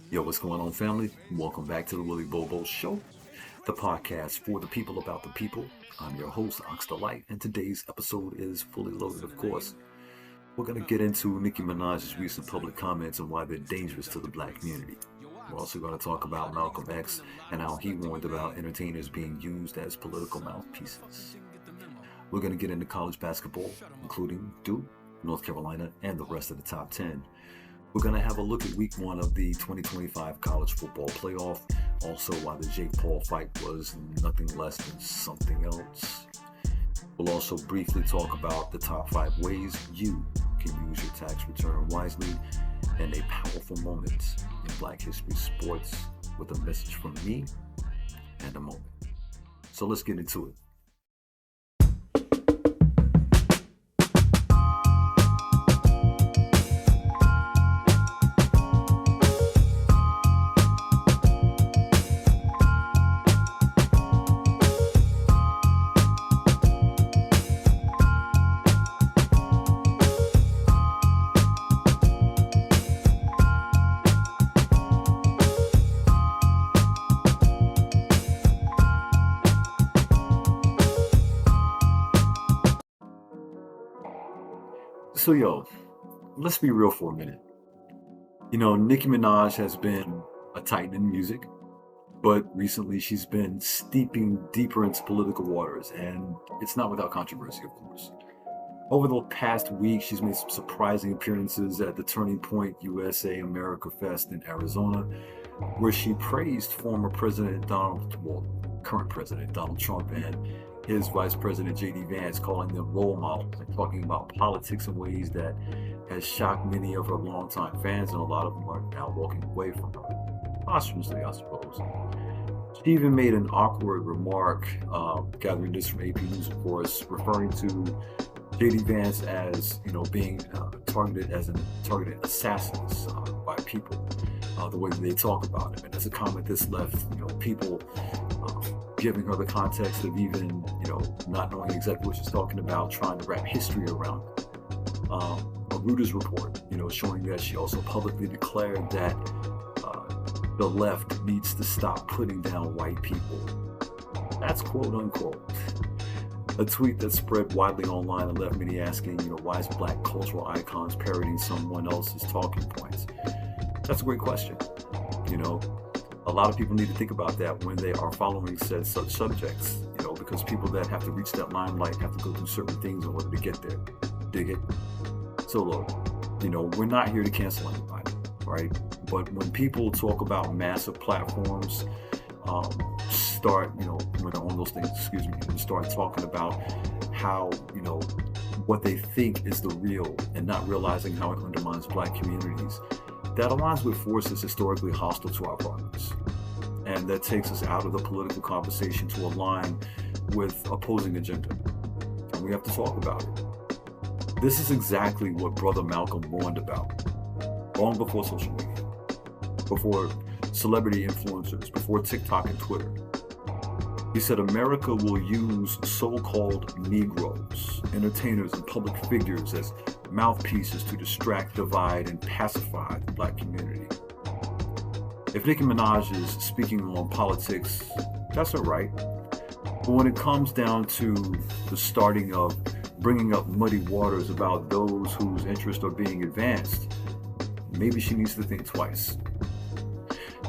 Yo, what's going on, family? Welcome back to the Willie Bobo Show, the podcast for the people about the people. I'm your host, Ox Delight, and today's episode is fully loaded, of course. We're going to get into Nicki Minaj's recent public comments and why they're dangerous to the black community. We're also going to talk about Malcolm X and how he warned about entertainers being used as political mouthpieces. We're going to get into college basketball, including Duke, North Carolina, and the rest of the top 10. We're going to have a look at week one of the 2025 college football playoff. Also, why the Jake Paul fight was nothing less than something else. We'll also briefly talk about the top 5 ways you can use your tax return wisely and a powerful moment in Black History sports with a message from me and a moment. So let's get into it. So yo, let's be real for a minute. You know, Nicki Minaj has been a titan in music, but recently she's been steeping deeper into political waters, and it's not without controversy, of course. Over the past week, she's made some surprising appearances at the Turning Point USA America Fest in Arizona, where she praised former current President Donald Trump and his Vice President J.D. Vance, calling them role models and talking about politics in ways that has shocked many of her longtime fans, and a lot of them are now walking away from her. Posthumously, I suppose. She even made an awkward remark, gathering this from AP News, of course, referring to J.D. Vance as, being targeted as targeted assassins by people, the way they talk about him. And that's a comment that's left, people giving her the context of even, not knowing exactly what she's talking about, trying to wrap history around it. A Reuters report, showing that she also publicly declared that the left needs to stop putting down white people. That's quote unquote. A tweet that spread widely online and left many asking, why is black cultural icons parodying someone else's talking points? That's a great question. A lot of people need to think about that when they are following such subjects, because people that have to reach that limelight have to go through certain things in order to get there. Dig it? So look, we're not here to cancel anybody, right? But when people talk about massive platforms, start, when they're on those things, and start talking about how, what they think is the real and not realizing how it undermines black communities, that aligns with forces historically hostile to our progress. And that takes us out of the political conversation to align with opposing agenda. And we have to talk about it. This is exactly what Brother Malcolm warned about long before social media, before celebrity influencers, before TikTok and Twitter. He said America will use so-called Negroes, entertainers, and public figures as mouthpieces to distract, divide, and pacify the black community. If Nicki Minaj is speaking on politics, that's all right. But when it comes down to the starting of bringing up muddy waters about those whose interests are being advanced, maybe she needs to think twice.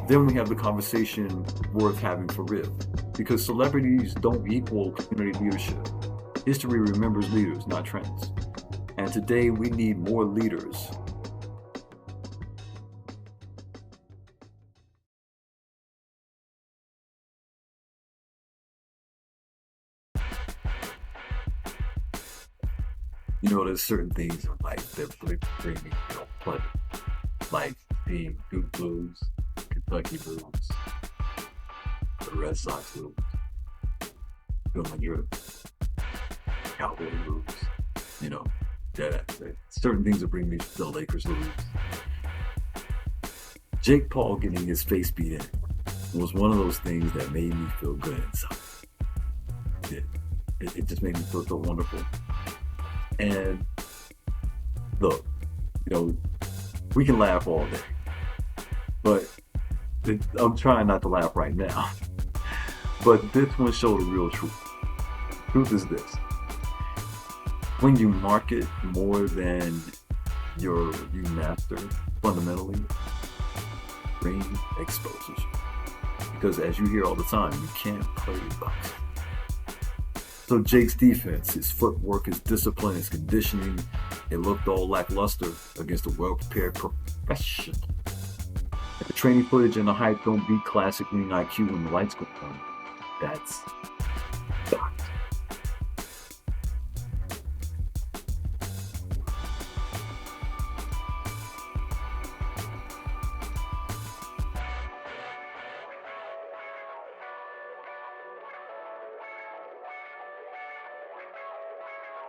Then we have the conversation worth having for real, because celebrities don't equal community leadership. History remembers leaders, not trends. And today we need more leaders. There's certain things in life that bring me pleasure, like being Duke Blues, Kentucky Blues, the Red Sox Blues, feeling you're Cowboy Blues, certain things that bring me the Lakers lose. Jake Paul getting his face beat in was one of those things that made me feel good inside. It just made me feel so wonderful. And look, we can laugh all day, but I'm trying not to laugh right now, but this one showed the real truth. Truth is this: when you market more than you master, fundamentally, rain exposes you. Because as you hear all the time, you can't play boxing. So Jake's defense, his footwork, his discipline, his conditioning, it looked all lackluster against a well-prepared professional. If the training footage and the hype don't beat classic ring IQ when the lights go on, that's boxing.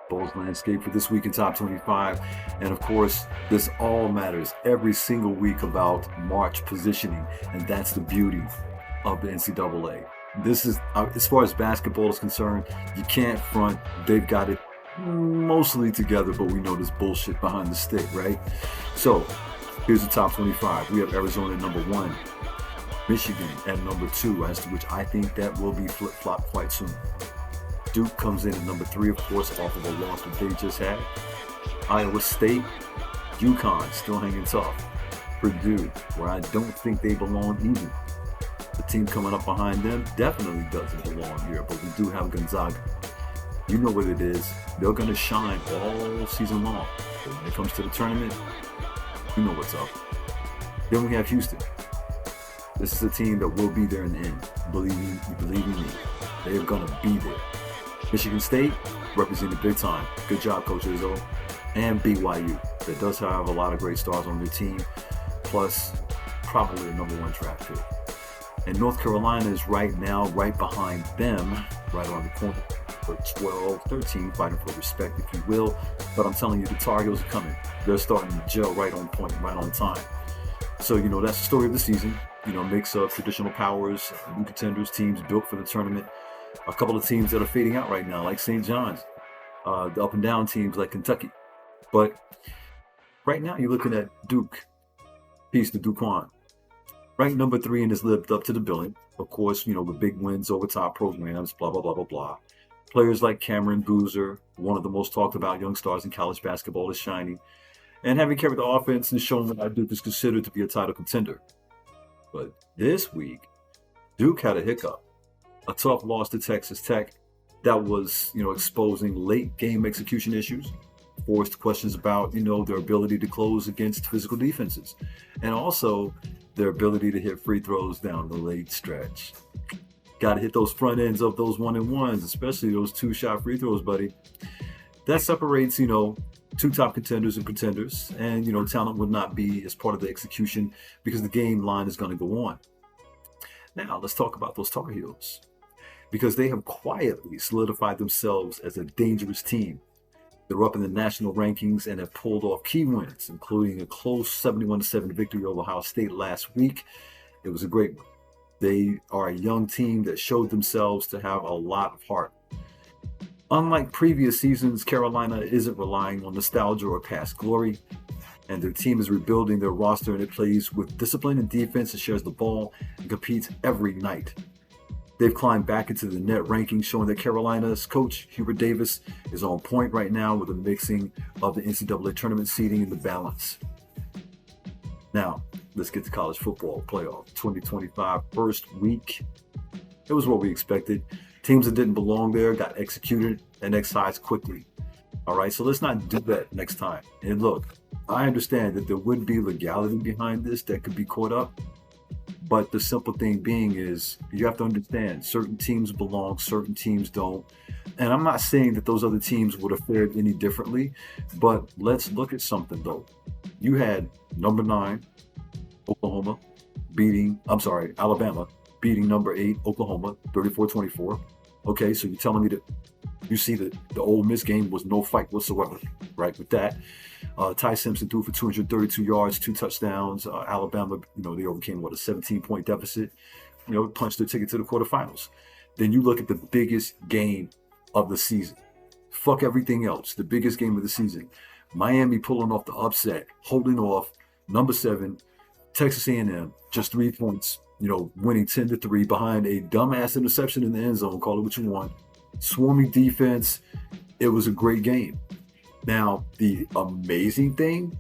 Bulls landscape for this week in Top 25. And of course, this all matters every single week about March positioning. And that's the beauty of the NCAA. This is, as far as basketball is concerned, you can't front. They've got it mostly together, but we know there's bullshit behind the stick, right? So here's the Top 25. We have Arizona at number 1, Michigan at number 2, as to which I think that will be flip-flop quite soon. Duke comes in at number 3, of course, off of a loss that they just had. Iowa State, UConn still hanging tough. Purdue, where I don't think they belong either. The team coming up behind them definitely doesn't belong here, but we do have Gonzaga. You know what it is. They're going to shine all season long. But when it comes to the tournament, you know what's up. Then we have Houston. This is a team that will be there in the end. Believe me, they're going to be there. Michigan State represented big time. Good job, Coach Izzo. And BYU. That does have a lot of great stars on their team, plus probably the number 1 draft pick. And North Carolina is right now right behind them, right on the corner for 12, 13, fighting for respect, if you will. But I'm telling you, the Tar Heels are coming. They're starting to gel right on point, right on time. So, that's the story of the season. Mix of traditional powers, new contenders, teams built for the tournament. A couple of teams that are fading out right now, like St. John's, the up and down teams like Kentucky. But right now, you're looking at Duke. Peace to Duquan. Ranked number 3 and has lived up to the billing. Of course, with big wins over top programs, blah, blah, blah, blah, blah. Players like Cameron Boozer, one of the most talked about young stars in college basketball, is shining. And having carried the offense and shown that Duke is considered to be a title contender. But this week, Duke had a hiccup. A tough loss to Texas Tech that was, exposing late game execution issues, forced questions about, their ability to close against physical defenses, and also their ability to hit free throws down the late stretch. Got to hit those front ends of those 1-and-1s, especially those 2-shot free throws, buddy. That separates, 2 top contenders and pretenders, and, talent would not be as part of the execution because the game line is going to go on. Now, let's talk about those Tar Heels, because they have quietly solidified themselves as a dangerous team. They're up in the national rankings and have pulled off key wins, including a close 71-7 victory over Ohio State last week. It was a great one. They are a young team that showed themselves to have a lot of heart. Unlike previous seasons, Carolina isn't relying on nostalgia or past glory, and their team is rebuilding their roster, and it plays with discipline and defense and shares the ball and competes every night. They've climbed back into the net rankings, showing that Carolina's coach, Hubert Davis, is on point right now with a mixing of the NCAA tournament seeding and the balance. Now, let's get to college football playoff 2025 first week. It was what we expected. Teams that didn't belong there got executed and excised quickly. All right, so let's not do that next time. And look, I understand that there would be legality behind this that could be caught up. But the simple thing being is you have to understand certain teams belong, certain teams don't. And I'm not saying that those other teams would have fared any differently, but let's look at something though. You had number 9, Alabama beating number 8, Oklahoma, 34-24. Okay, so you're telling me that you see that the Ole Miss game was no fight whatsoever, right? With that, Ty Simpson threw for 232 yards, 2 touchdowns. Alabama, they overcame a 17-point deficit. Punched their ticket to the quarterfinals. Then you look at the biggest game of the season. Fuck everything else. The biggest game of the season. Miami pulling off the upset, holding off number 7 Texas A&M, just 3 points, winning 10-3 behind a dumbass interception in the end zone. Call it what you want. Swarming defense. It was a great game. Now, the amazing thing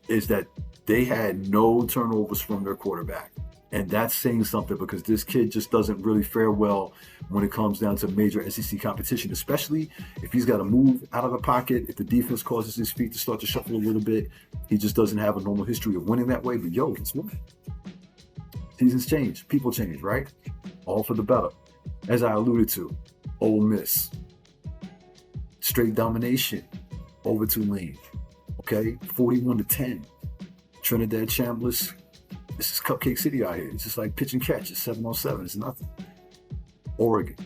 is that they had no turnovers from their quarterback. And that's saying something, because this kid just doesn't really fare well when it comes down to major SEC competition, especially if he's got to move out of the pocket. If the defense causes his feet to start to shuffle a little bit, he just doesn't have a normal history of winning that way. But guess what? Seasons change. People change, right? All for the better. As I alluded to, Ole Miss. Straight domination over Tulane. Okay? 41-10. Trinidad Chambliss. This is Cupcake City out here. It's just like pitch and catch. It's 7-on-7. It's nothing. Oregon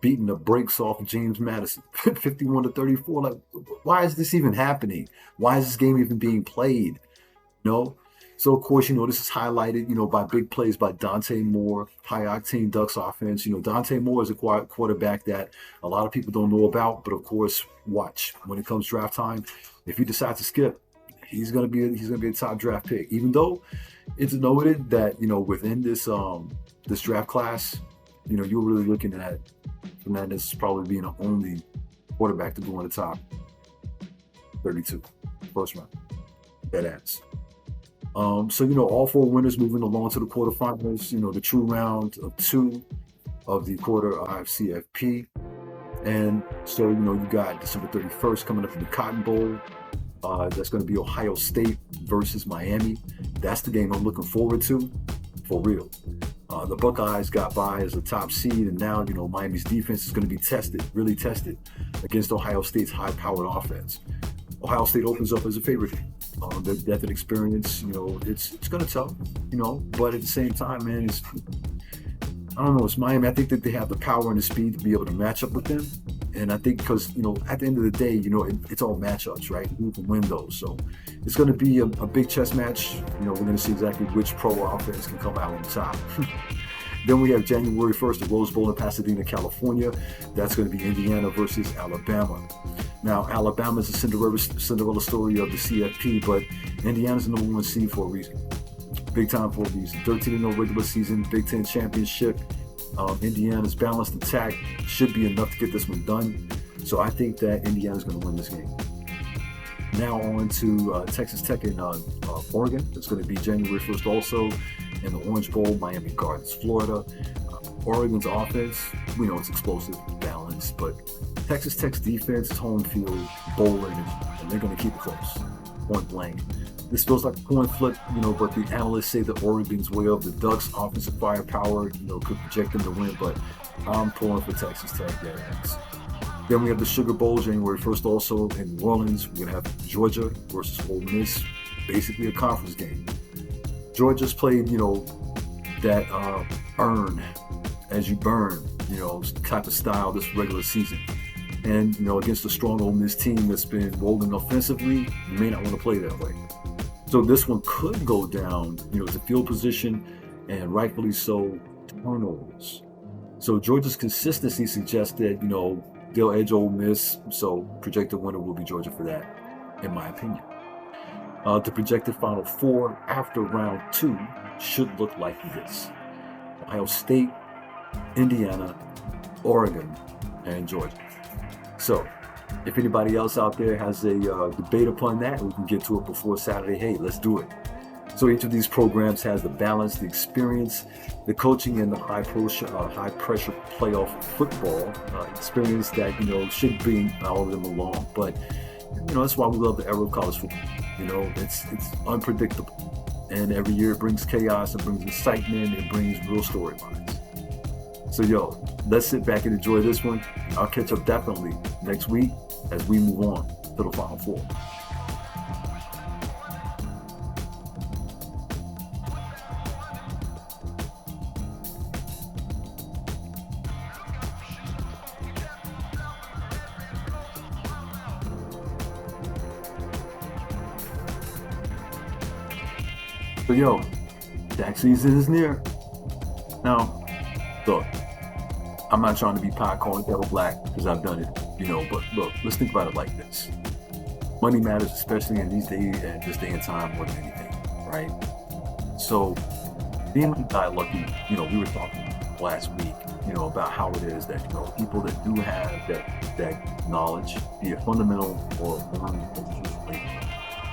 beating the brakes off of James Madison, 51-34. Like, why is this even happening? Why is this game even being played? So of course, this is highlighted, by big plays by Dante Moore, high octane Ducks offense. Dante Moore is a quarterback that a lot of people don't know about, but of course, watch when it comes draft time. If he decides to skip, he's gonna be a top draft pick. Even though it's noted that within this draft class, you're really looking at Fernandez probably being the only quarterback to go in the top 32 first round. That ends. So all four winners moving along to the quarterfinals. The true round of 2 of the quarter of CFP, and so you got December 31st coming up in the Cotton Bowl. That's going to be Ohio State versus Miami. That's the game I'm looking forward to, for real. The Buckeyes got by as a top seed, and now, Miami's defense is going to be really tested against Ohio State's high-powered offense. Ohio State opens up as a favorite. Their depth and experience, it's going to tell, but at the same time, man, I don't know, it's Miami. I think that they have the power and the speed to be able to match up with them. And I think because, at the end of the day, it's all matchups, right? Who can win those? So it's going to be a big chess match. We're going to see exactly which pro offense can come out on top. Then we have January 1st, the Rose Bowl in Pasadena, California. That's going to be Indiana versus Alabama. Now, Alabama is a Cinderella story of the CFP, but Indiana's the number 1 seed for a reason. Big time for a reason. 13-0 regular season, Big Ten championship. Indiana's balanced attack should be enough to get this one done. So I think that Indiana's going to win this game. Now on to Texas Tech and Oregon. It's going to be January 1st also in the Orange Bowl, Miami Gardens, Florida. Oregon's offense, we know it's explosive, balanced, but Texas Tech's defense, home field, bowling, and they're going to keep it close, point blank. This feels like a coin flip, but the analysts say that Oregon's way up. The Ducks' offensive firepower, could project them to win, but I'm pulling for Texas Tech there. Then we have the Sugar Bowl, January 1st also in New Orleans. We're going to have Georgia versus Ole Miss, basically a conference game. Georgia's played, that earn as you burn, type of style this regular season. And, against a strong Ole Miss team that's been rolling offensively, you may not want to play that way. So this one could go down, to field position, and rightfully so, turnovers. So Georgia's consistency suggests that, they'll edge Ole Miss, so projected winner will be Georgia for that, in my opinion. The projected Final Four after round 2 should look like this: Ohio State, Indiana, Oregon, and Georgia. So if anybody else out there has a debate upon that, we can get to it before Saturday. Hey, let's do it. So each of these programs has the balance, the experience, the coaching, and the high pressure playoff football experience that should bring all of them along. But that's why we love the era of college football. It's unpredictable, and every year it brings chaos, it brings excitement, it brings real storylines. So let's sit back and enjoy this one. I'll catch up definitely next week as we move on to the Final Four. So tax season is near. Now, look, I'm not trying to be pot calling kettle black because I've done it, but look, let's think about it like this. Money matters, especially in these days and this day and time, more than anything, right? So being a guy lucky, we were talking last week, about how it is that, people that do have that knowledge, be it fundamental or learned educationally,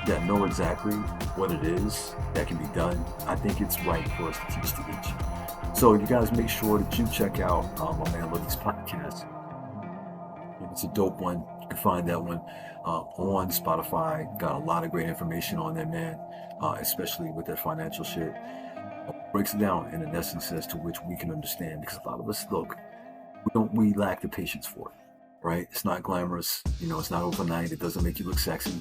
that know exactly what it is that can be done. I think it's right for us to teach to each. So you guys make sure that you check out my man Lucky's podcast. It's a dope one. You can find that one on Spotify. Got a lot of great information on there, man, especially with that financial shit. Breaks it down in an essence as to which we can understand, because a lot of us, look, we lack the patience for it, right? It's not glamorous, it's not overnight. It doesn't make you look sexy. You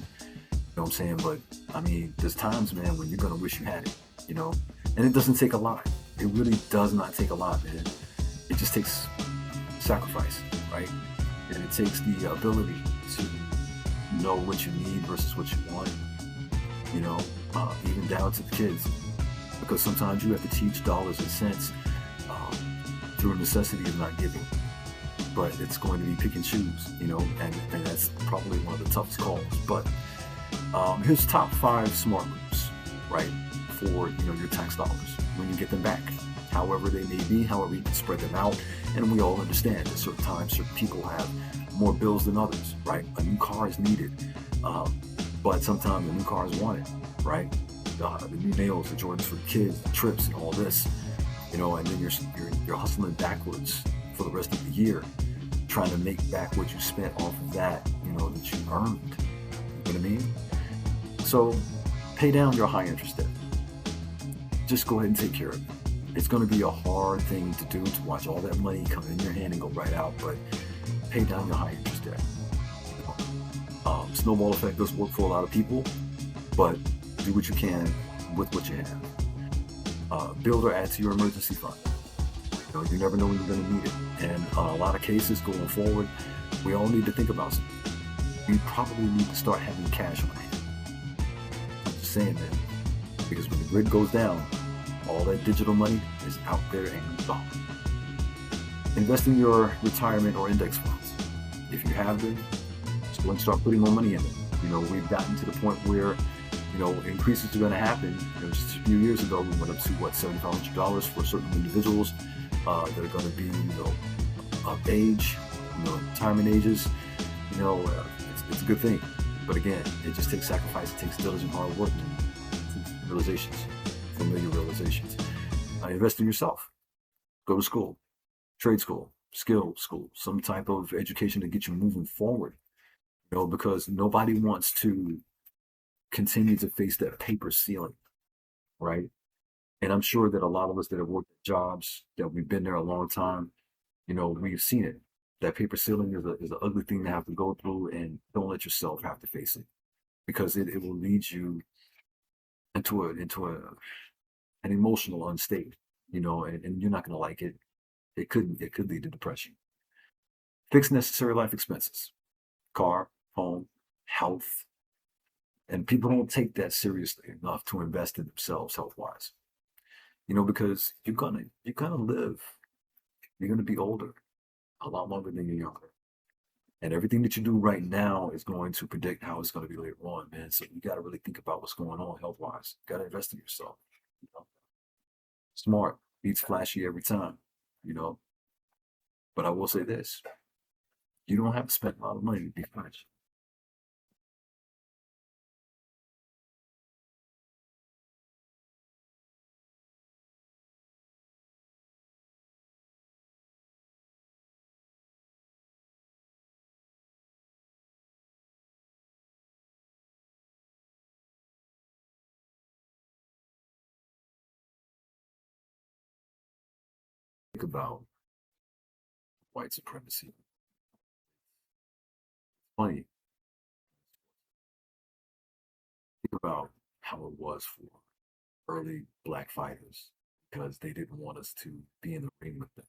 know what I'm saying? But I mean, there's times, man, when you're gonna wish you had it, and it doesn't take a lot. It really does not take a lot, man. It just takes sacrifice, right? And it takes the ability to know what you need versus what you want, even down to the kids. Because sometimes you have to teach dollars and cents through necessity of not giving. But it's going to be pick and choose, and that's probably one of the toughest calls. But here's top 5 smart moves, right, for your tax dollars when you get them back, however they may be, however you can spread them out. And we all understand at certain times certain people have more bills than others, right? A new car is needed, but sometimes a new car is wanted, right? The new nails, the Jordans for the kids, the trips, and all this, and then you're hustling backwards for the rest of the year, trying to make back what you spent off of that, that you earned. You know what I mean? So pay down your high interest debt. Just go ahead and take care of it. It's going to be a hard thing to do, to watch all that money come in your hand and go right out, but pay down your high interest debt. Snowball effect does work for a lot of people, but do what you can with what you have. Build or add to your emergency fund. You never know when you're going to need it. And a lot of cases going forward, we all need to think about something. We probably need to start having cash on hand. I'm just saying that, because when the grid goes down, all that digital money is out there and gone. Invest in your retirement or index funds. If you have them, just go and start putting more money in them. We've gotten to the point where increases are going to happen. Just a few years ago, we went up to $7,500 for certain individuals that are going to be, of age, retirement ages. It's a good thing. But again, it just takes sacrifice. It takes diligent hard work to realizations, familiar realizations. Invest in yourself. Go to school, trade school, skill school, some type of education to get you moving forward. Because nobody wants to continue to face that paper ceiling, right? And I'm sure that a lot of us that have worked at jobs that we've been there a long time, we've seen it. That paper ceiling is an ugly thing to have to go through, and don't let yourself have to face it, because it will lead you into an emotional unstate, and you're not going to like it. It could lead to depression. Fix necessary life expenses: car, home, health. And people don't take that seriously enough to invest in themselves health-wise. Because you're gonna live. You're gonna be older a lot longer than you're younger. And everything that you do right now is going to predict how it's going to be later on, man. So you got to really think about what's going on health-wise. You got to invest in yourself. Smart beats flashy every time, you know. But I will say this: you don't have to spend a lot of money to be flashy. Think about white supremacy. Funny. Think about how it was for early black fighters, because they didn't want us to be in the ring with them.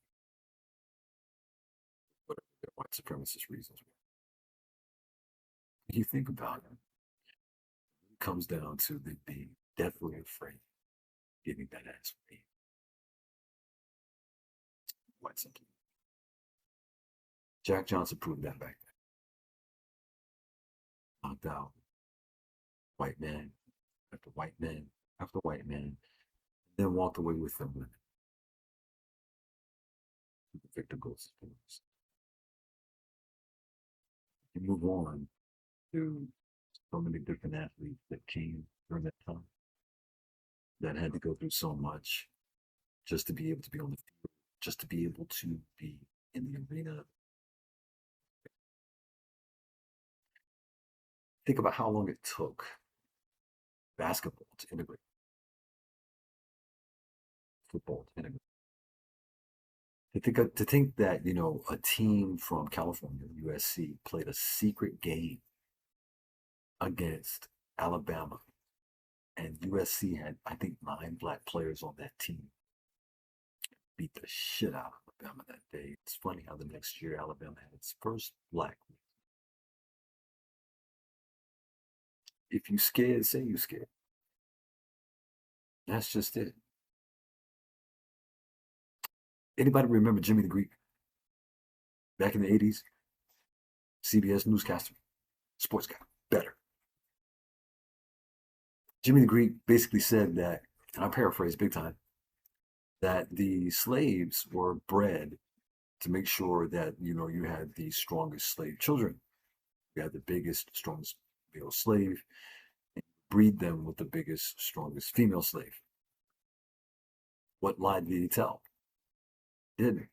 Whatever their white supremacist reasons were. If you think about it, it comes down to them being deathly afraid of getting that ass beat. Quite simply. Jack Johnson proved that back then. Knocked out white man after white man after white man then walked away with them when Victor goes. You move on to so many different athletes that came during that time that had to go through so much just to be able to be on the field, just to be able to be in the arena. Think about how long it took basketball to integrate, football to integrate. To think that a team from California, USC, played a secret game against Alabama, and USC had, I think, 9 black players on that team. Beat the shit out of Alabama that day. It's funny how the next year Alabama had its first black. If you scared, say you scared. That's just it. Anybody remember Jimmy the Greek back in the 80s? CBS newscaster, sports guy, better. Jimmy the Greek basically said that, and I paraphrase big time, that the slaves were bred to make sure that you had the strongest slave children. You had the biggest, strongest male slave, and breed them with the biggest, strongest female slave. What lie did he tell? Didn't.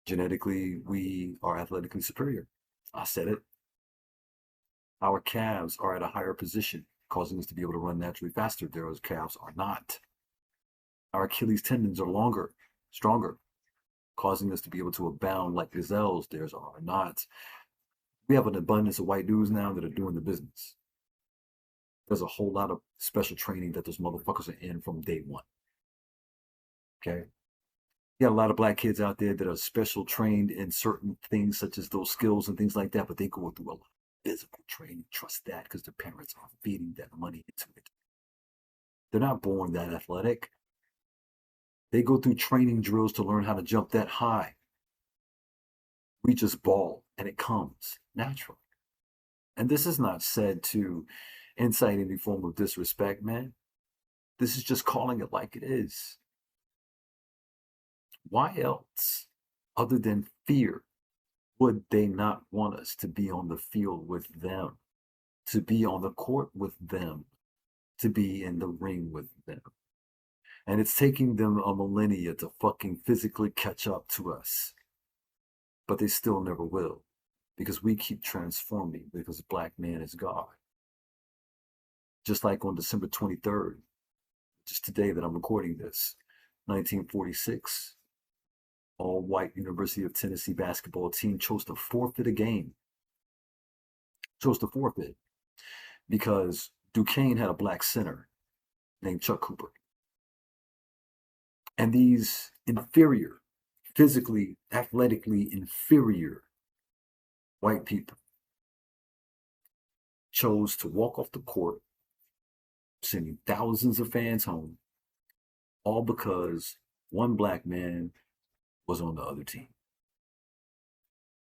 Genetically, we are athletically superior. I said it. Our calves are at a higher position, causing us to be able to run naturally faster. Those calves are not. Our Achilles tendons are longer, stronger, causing us to be able to abound like gazelles. Theirs are not. We have an abundance of white dudes now that are doing the business. There's a whole lot of special training that those motherfuckers are in from day one. Okay? You got a lot of black kids out there that are special trained in certain things, such as those skills and things like that, but they go through a lot of physical training. Trust that, because their parents are feeding that money into it. They're not born that athletic. They go through training drills to learn how to jump that high. We just ball, and it comes natural. And this is not said to incite any form of disrespect, man. This is just calling it like it is. Why else, other than fear, would they not want us to be on the field with them, to be on the court with them, to be in the ring with them? And it's taking them a millennia to fucking physically catch up to us. But they still never will, because we keep transforming, because black man is God. Just like on December 23rd, just today that I'm recording this, 1946, all-white University of Tennessee basketball team chose to forfeit a game. Chose to forfeit because Duquesne had a black center named Chuck Cooper. And these inferior, physically, athletically inferior white people chose to walk off the court, sending thousands of fans home, all because one black man was on the other team.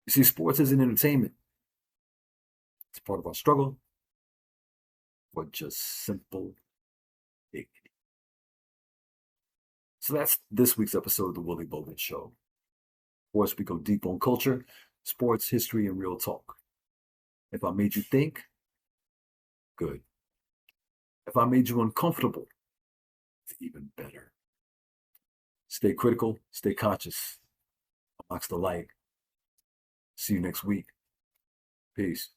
You see, sports isn't entertainment. It's part of our struggle for just simple dignity. So that's this week's episode of the Willie Bogan Show. Of course, we go deep on culture, sports, history, and real talk. If I made you think, good. If I made you uncomfortable, it's even better. Stay critical, stay conscious. Unlocks the light. See you next week. Peace.